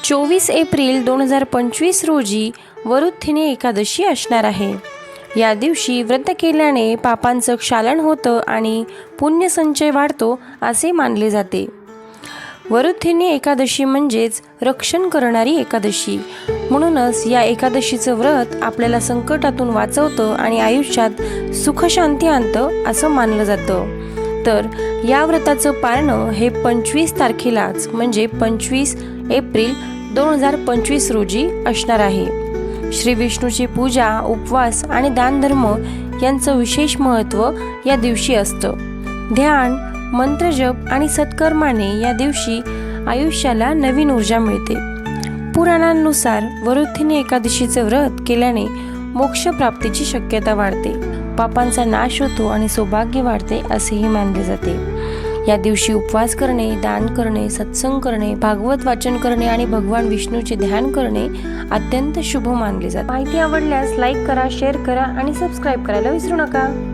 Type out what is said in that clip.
24 April 2025 रोजी वरुथिनी एकादशी असणार आहे। या दिवशी व्रत केल्याने पापांचं क्षालन होतं आणि पुण्यसंचय वाढतो असे मानले जाते। वरुथिनी एकादशी म्हणजेच रक्षण करणारी एकादशी। म्हणूनच या एकादशीचं व्रत आपल्याला संकटातून वाचवतं आणि आयुष्यात सुखशांती आणतं असं मानलं जातं। तर या व्रताचं पारणं हे 25 तारखेलाच म्हणजे 25 एप्रिल 2025 रोजी असणार आहे। श्री विष्णूची पूजा, उपवास आणि दानधर्म यांचं विशेष महत्त्व या दिवशी असतं। ध्यान, मंत्रजप आणि सत्कर्माने या दिवशी आयुष्याला नवीन ऊर्जा मिळते। पुराणांनुसार वरुथिनी एकादशीचं व्रत केल्याने मोक्षप्राप्तीची शक्यता वाढते, पापांचा नाश होतो आणि सौभाग्य वाढते असेही मानले जाते। या दिवशी उपवास करणे, दान करणे, सत्संग करणे, भागवत वाचन करणे आणि भगवान विष्णूचे ध्यान करणे अत्यंत शुभ मानले जाते। माहिती आवडल्यास लाईक करा, शेअर करा आणि सबस्क्राईब करायला विसरू नका।